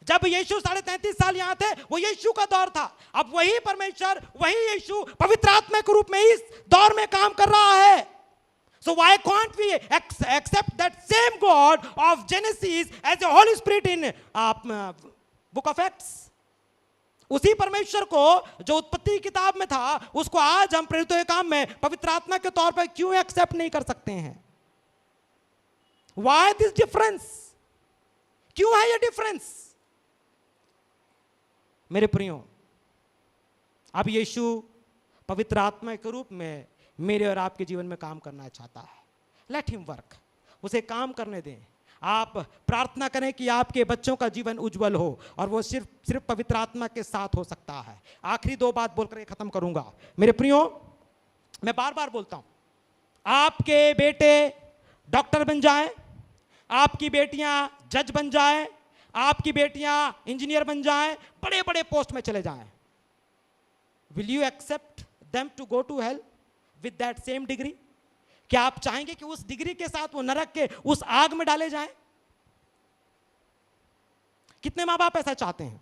जब यीशु 33.5 साल यहां थे, वो यीशु का दौर था। अब वही परमेश्वर, वही यीशु पवित्र आत्मा के रूप में इस दौर में काम कर रहा है। So why can't we accept that same God of Genesis as a Holy Spirit in Book of Acts? उसी परमेश्वर को जो उत्पत्ति किताब में था, उसको आज हम प्रेरितों के काम में पवित्र आत्मा के तौर पर क्यों एक्सेप्ट नहीं कर सकते हैं? Why this difference? क्यों है ये डिफरेंस? मेरे प्रियो, अब यीशु पवित्र आत्मा के रूप में मेरे और आपके जीवन में काम करना चाहता है। लेट हिम वर्क, उसे काम करने दें। आप प्रार्थना करें कि आपके बच्चों का जीवन उज्जवल हो, और वो सिर्फ पवित्र आत्मा के साथ हो सकता है। आखिरी 2 बात बोलकर खत्म करूंगा। मेरे प्रियो, मैं बार बार बोलता हूं, आपके बेटे डॉक्टर बन जाएं, आपकी बेटियां जज बन जाएं, आपकी बेटियां इंजीनियर बन जाएं, बड़े बड़े पोस्ट में चले जाएं, will you accept them to go to hell with that same degree? क्या आप चाहेंगे कि उस डिग्री के साथ वो नरक के उस आग में डाले जाएं? कितने मां बाप ऐसा चाहते हैं?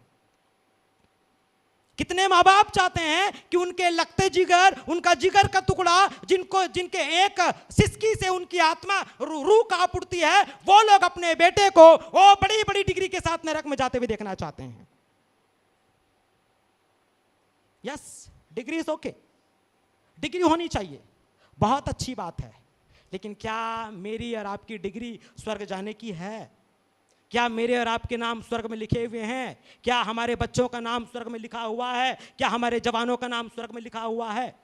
कितने मां बाप चाहते हैं कि उनके लगते जिगर, उनका जिगर का टुकड़ा, जिनके एक सिसकी से उनकी आत्मा रूह कांप उठती है, वो लोग अपने बेटे को वो बड़ी बड़ी डिग्री के साथ नरक में जाते हुए देखना चाहते हैं। Yes, degree is okay, degree होनी चाहिए, बहुत अच्छी बात है, लेकिन क्या मेरी और आपकी डिग्री स्वर्ग जाने की है? क्या मेरे और आपके नाम स्वर्ग में लिखे हुए हैं? क्या हमारे बच्चों का नाम स्वर्ग में लिखा हुआ है? क्या हमारे जवानों का नाम स्वर्ग में लिखा हुआ है?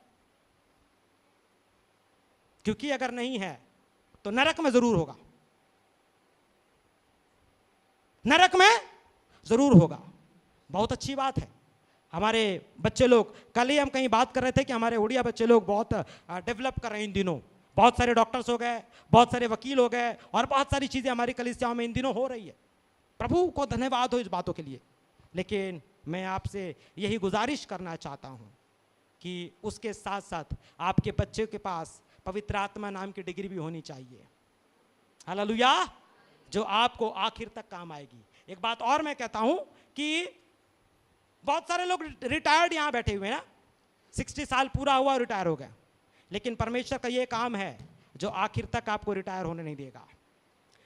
क्योंकि अगर नहीं है तो नरक में जरूर होगा, नरक में जरूर होगा। बहुत अच्छी बात है। हमारे बच्चे लोग, कल ही हम कहीं बात कर रहे थे कि हमारे उड़िया बच्चे लोग बहुत डेवलप कर रहे हैं इन दिनों। बहुत सारे डॉक्टर्स हो गए, बहुत सारे वकील हो गए, और बहुत सारी चीजें हमारी कलीसियाओं में इन दिनों हो रही है। प्रभु को धन्यवाद हो इस बातों के लिए। लेकिन मैं आपसे यही गुजारिश करना चाहता हूँ कि उसके साथ साथ आपके बच्चे के पास पवित्र आत्मा नाम की डिग्री भी होनी चाहिए। हालेलुया, जो आपको आखिर तक काम आएगी। एक बात और मैं कहता हूं कि बहुत सारे लोग रिटायर्ड यहां बैठे हुए हैं ना, 60 साल पूरा हुआ रिटायर हो गए, लेकिन परमेश्वर का ये काम है जो आखिर तक आपको रिटायर होने नहीं देगा।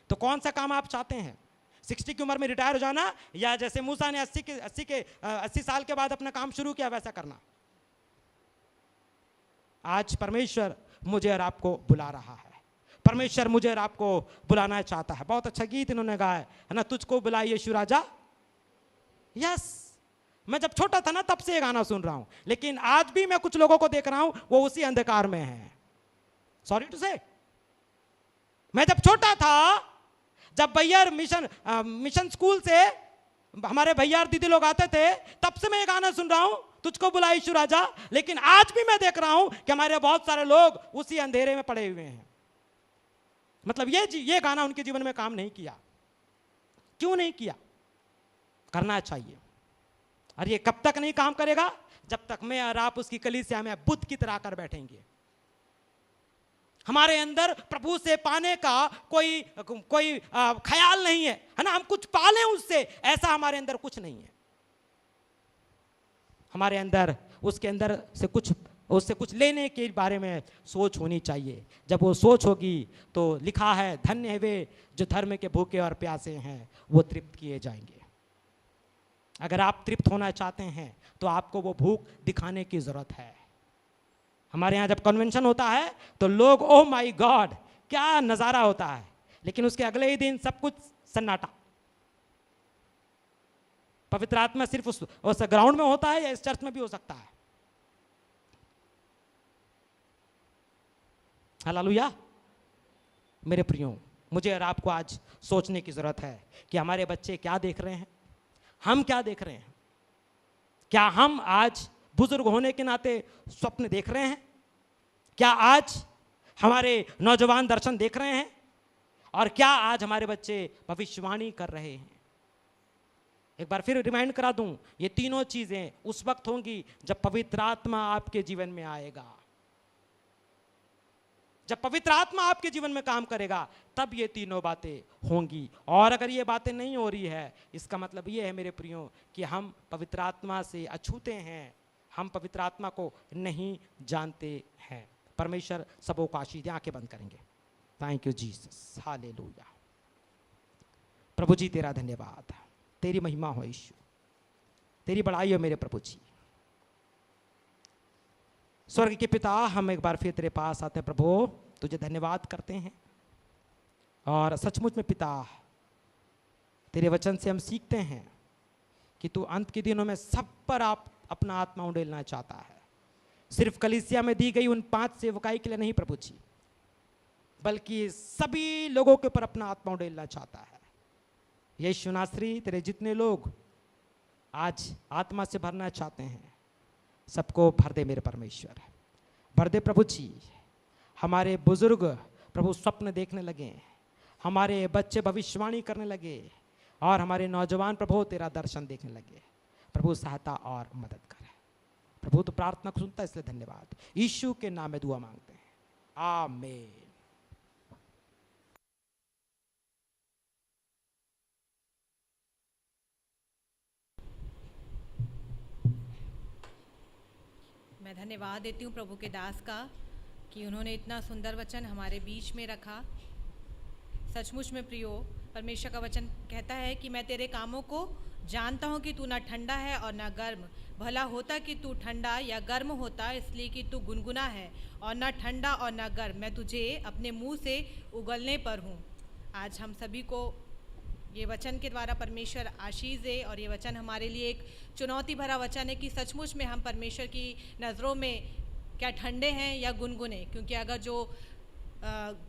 तो कौन सा काम आप चाहते हैं? 60 की उम्र में रिटायर हो जाना, या जैसे मूसा ने 80 साल के बाद अपना काम शुरू किया वैसा करना? आज परमेश्वर मुझे और आपको बुला रहा है, परमेश्वर मुझे और आपको बुलाना चाहता है। बहुत अच्छा गीत इन्होंने गाया है ना, तुझको बुलाइए यीशु राजा। यस, मैं जब छोटा था ना तब से ये गाना सुन रहा हूं, लेकिन आज भी मैं कुछ लोगों को देख रहा हूं वो उसी अंधकार में है। सॉरी टू से, मैं जब छोटा था, जब भैया मिशन स्कूल से हमारे भैया और दीदी लोग आते थे, तब से मैं ये गाना सुन रहा हूं, तुझको बुलाइए यीशु राजा। लेकिन आज भी मैं देख रहा हूं कि हमारे बहुत सारे लोग उसी अंधेरे में पड़े हुए हैं। मतलब ये गाना उनके जीवन में काम नहीं किया। क्यों नहीं किया? करना चाहिए। और ये कब तक नहीं काम करेगा? जब तक मैं और आप उसकी कलीसिया में बुद्ध की तरह कर बैठेंगे। हमारे अंदर प्रभु से पाने का कोई ख्याल नहीं है ना, हम कुछ पालें उससे, ऐसा हमारे अंदर कुछ नहीं है। हमारे अंदर उससे कुछ लेने के बारे में सोच होनी चाहिए। जब वो सोच होगी तो लिखा है, धन्य है वे जो धर्म के भूखे और प्यासे हैं, वो तृप्त किए जाएंगे। अगर आप तृप्त होना चाहते हैं तो आपको वो भूख दिखाने की जरूरत है। हमारे यहाँ जब कन्वेंशन होता है तो लोग ओह माय गॉड क्या नज़ारा होता है, लेकिन उसके अगले ही दिन सब कुछ सन्नाटा। पवित्र आत्मा सिर्फ उस ग्राउंड में होता है या इस चर्च में भी हो सकता है? हालेलुया। मेरे प्रियो, मुझे और आपको आज सोचने की जरूरत है कि हमारे बच्चे क्या देख रहे हैं, हम क्या देख रहे हैं। क्या हम आज बुजुर्ग होने के नाते स्वप्न देख रहे हैं? क्या आज हमारे नौजवान दर्शन देख रहे हैं? और क्या आज हमारे बच्चे भविष्यवाणी कर रहे हैं? एक बार फिर रिमाइंड करा दूं, ये तीनों चीजें उस वक्त होंगी जब पवित्र आत्मा आपके जीवन में आएगा। जब पवित्र आत्मा आपके जीवन में काम करेगा तब ये तीनों बातें होंगी। और अगर ये बातें नहीं हो रही है, इसका मतलब ये है मेरे प्रियो कि हम पवित्र आत्मा से अछूते हैं, हम पवित्र आत्मा को नहीं जानते हैं। परमेश्वर सबों को आशीष दे। आंखें बंद करेंगे। Thank you Jesus, hallelujah. प्रभु जी तेरा धन्यवाद, तेरी महिमा हो यीशु, तेरी बड़ाई हो मेरे प्रभु जी। स्वर्ग के पिता, हम एक बार फिर तेरे पास आते हैं प्रभु, तुझे धन्यवाद करते हैं। और सचमुच में पिता, तेरे वचन से हम सीखते हैं कि तू अंत के दिनों में सब पर आप अपना आत्मा उंडेलना चाहता है। सिर्फ कलीसिया में दी गई उन 5 सेवकाई के लिए नहीं प्रभु जी, बल्कि सभी लोगों के ऊपर अपना आत्मा उंडेलना चाहता है। यीशु नासरी, तेरे जितने लोग आज आत्मा से भरना चाहते हैं, सबको भर दे मेरे परमेश्वर, भर दे प्रभु जी। हमारे बुजुर्ग प्रभु स्वप्न देखने लगे, हमारे बच्चे भविष्यवाणी करने लगे, और हमारे नौजवान प्रभु तेरा दर्शन देखने लगे। प्रभु सहायता और मदद कर। प्रभु तो प्रार्थना को सुनता है, इसलिए धन्यवाद। यीशु के नाम में दुआ मांगते हैं, आमीन। मैं धन्यवाद देती हूँ प्रभु के दास का कि उन्होंने इतना सुंदर वचन हमारे बीच में रखा। सचमुच में प्रियो, परमेश्वर का वचन कहता है कि मैं तेरे कामों को जानता हूँ कि तू ना ठंडा है और ना गर्म। भला होता कि तू ठंडा या गर्म होता, इसलिए कि तू गुनगुना है और ना ठंडा और ना गर्म। मैं तुझे अपने मुंह से उगलने पर हूँ। आज हम सभी को ये वचन के द्वारा परमेश्वर आशीष दे, और ये वचन हमारे लिए एक चुनौती भरा वचन है कि सचमुच में हम परमेश्वर की नज़रों में क्या ठंडे हैं या गुनगुने। क्योंकि अगर जो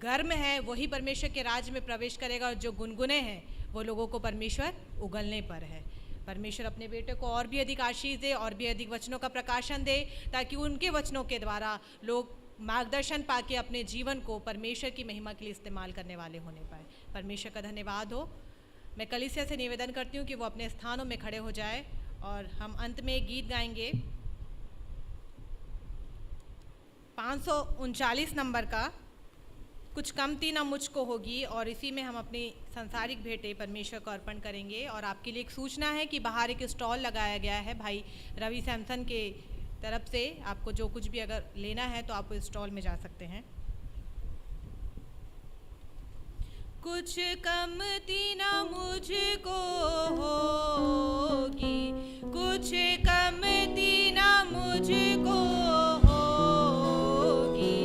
गर्म है वही परमेश्वर के राज्य में प्रवेश करेगा, और जो गुनगुने हैं वो लोगों को परमेश्वर उगलने पर है। परमेश्वर अपने बेटे को और भी अधिक आशीष दे, और भी अधिक वचनों का प्रकाशन दे, ताकि उनके वचनों के द्वारा लोग मार्गदर्शन पाके अपने जीवन को परमेश्वर की महिमा के लिए इस्तेमाल करने वाले होने पाए। परमेश्वर का धन्यवाद हो। मैं कलीसिया से निवेदन करती हूँ कि वो अपने स्थानों में खड़े हो जाए और हम अंत में एक गीत गाएंगे 539 नंबर का, कुछ कमती ना मुझको होगी, और इसी में हम अपनी सांसारिक भेंटें परमेश्वर को अर्पण करेंगे। और आपके लिए एक सूचना है कि बाहर एक स्टॉल लगाया गया है भाई रवि सैमसन के तरफ से, आपको जो कुछ भी अगर लेना है तो आप उस स्टॉल में जा सकते हैं। कुछ कमती ना मुझको होगी, कुछ कमती ना मुझको होगी,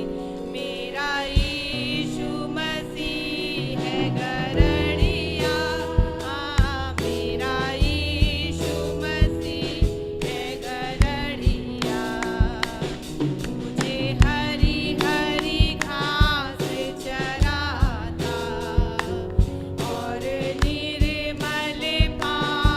मेरा यीशु मसीह है गरड़िया, मेरा यीशु मसीह है गरड़िया, मुझे हरी हरी घास चराता और निर्मल पानी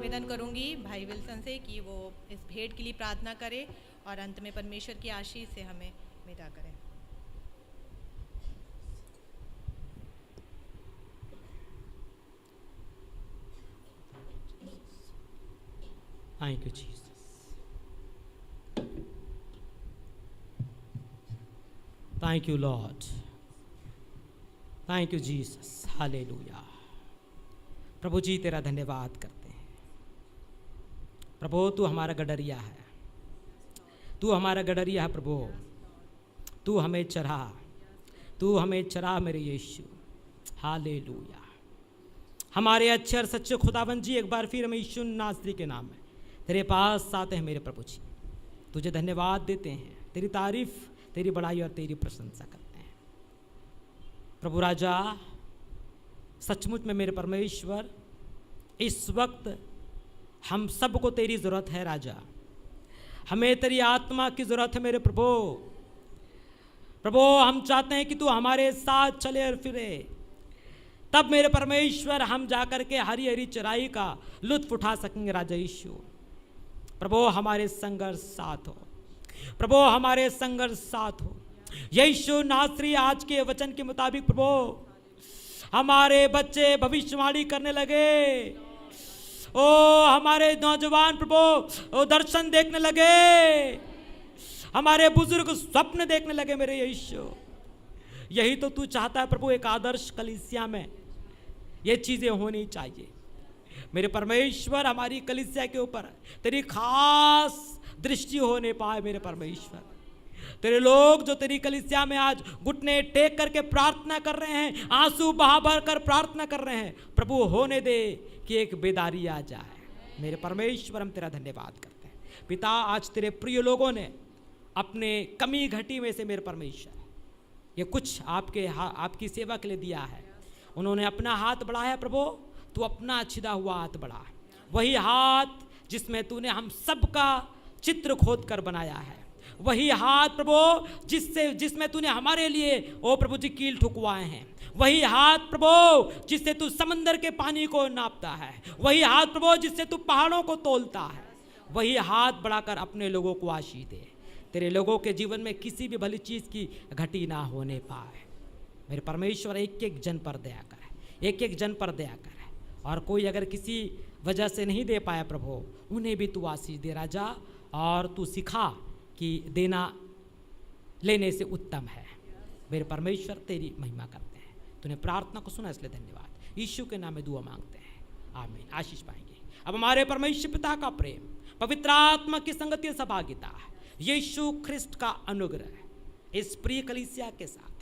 निवेदन करूंगी भाई विल्सन से कि वो इस भेंट के लिए प्रार्थना करे और अंत में परमेश्वर की आशीष से हमें विदा करें। Thank you, Jesus. Thank you, Lord. Thank you, Jesus. Hallelujah. प्रभु जी तेरा धन्यवाद करते हैं। प्रभु तू हमारा गडरिया है, तू हमारा गडरिया है प्रभु। तू हमें चरा मेरे यीशु। हालेलुया। हमारे अच्छे और सच्चे खुदावन जी, एक बार फिर हम यीशु नासरी के नाम में तेरे पास आते हैं मेरे प्रभु जी। तुझे धन्यवाद देते हैं, तेरी तारीफ, तेरी बड़ाई और तेरी प्रशंसा करते हैं। प्रभु राजा, सचमुच में मेरे परमेश्वर, इस वक्त हम सबको तेरी ज़रूरत है राजा। हमें तेरी आत्मा की ज़रूरत है मेरे प्रभु। प्रभु हम चाहते हैं कि तू हमारे साथ चले और फिरे, तब मेरे परमेश्वर हम जाकर के हरी हरी चराई का लुत्फ उठा सकेंगे राजा यीशु। प्रभु हमारे संघर्ष साथ हो, प्रभु हमारे संघर्ष साथ हो। यीशु नासरी आज के वचन के मुताबिक प्रभु हमारे बच्चे भविष्यवाणी करने लगे, ओ हमारे नौजवान प्रभु दर्शन देखने लगे, हमारे बुजुर्ग स्वप्न देखने लगे मेरे यीशु। यही तो तू चाहता है प्रभु, एक आदर्श कलीसिया में ये चीज़ें होनी चाहिए मेरे परमेश्वर। हमारी कलीसिया के ऊपर तेरी खास दृष्टि होने पाए मेरे परमेश्वर। तेरे लोग जो तेरी कलीसिया में आज घुटने टेक करके प्रार्थना कर रहे हैं, आंसू बहा भर कर प्रार्थना कर रहे हैं, प्रभु होने दे कि एक बेदारी आ जाए मेरे परमेश्वर। हम तेरा धन्यवाद करते हैं पिता। आज तेरे प्रिय लोगों ने अपने कमी घटी में से मेरे परमेश्वर ये कुछ आपकी सेवा के लिए दिया है। उन्होंने अपना हाथ बढ़ाया प्रभु, तू अपना छिदा हुआ हाथ बढ़ा, वही हाथ जिसमें तूने हम सबका चित्र खोद कर बनाया है, वही हाथ प्रभु जिसमें तूने हमारे लिए ओ प्रभु जी कील ठुकवाए हैं, वही हाथ प्रभु जिससे तू समंदर के पानी को नापता है, वही हाथ प्रभु जिससे तू पहाड़ों को तोलता है, वही हाथ बढ़ाकर अपने लोगों को आशीष दे। तेरे लोगों के जीवन में किसी भी भली चीज़ की घटी ना होने पाए मेरे परमेश्वर। एक एक जन पर दया कर, एक एक जन पर दया कर, और कोई अगर किसी वजह से नहीं दे पाया प्रभु, उन्हें भी तू आशीष दे राजा। और तू सिखा कि देना लेने से उत्तम है मेरे परमेश्वर। तेरी महिमा करते हैं, तूने प्रार्थना को सुना इसलिए धन्यवाद। यीशु के नाम में दुआ मांगते हैं, आमीन। आशीष पाएंगे। अब हमारे परमेश्वर पिता का प्रेम, पवित्र आत्मा की संगति सहभागिता, यीशु ख्रिस्ट का अनुग्रह इस प्रिय कलीसिया के साथ,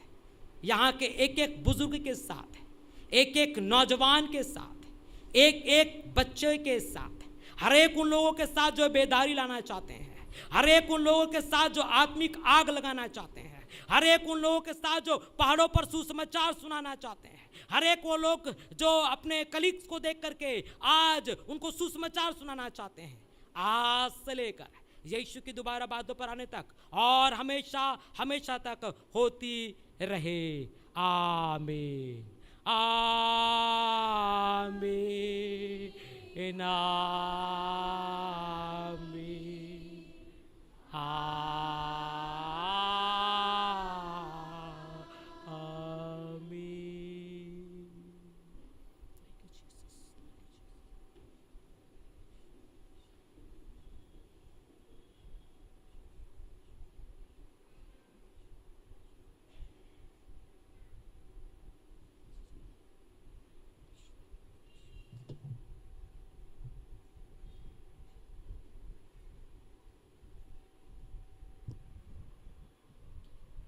यहाँ के एक एक बुजुर्ग के साथ, एक एक नौजवान के साथ, एक एक बच्चे के साथ, हर एक उन लोगों के साथ जो बेदारी लाना चाहते हैं, हर एक उन लोगों के साथ जो आत्मिक आग लगाना चाहते हैं, हर एक उन लोगों के साथ जो पहाड़ों पर सुसमाचार सुनाना चाहते हैं, हर एक वो लोग जो अपने कलीग्स को देख करके आज उनको सुसमाचार सुनाना चाहते हैं, आज से लेकर यीशु की दोबारा बातों पर आने तक और हमेशा हमेशा तक होती रहे। आमीन, आमीन, आमीन, आमीन।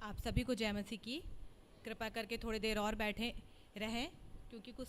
आप सभी को जय मसीह की। कृपा करके थोड़ी देर और बैठे रहें क्योंकि कुछ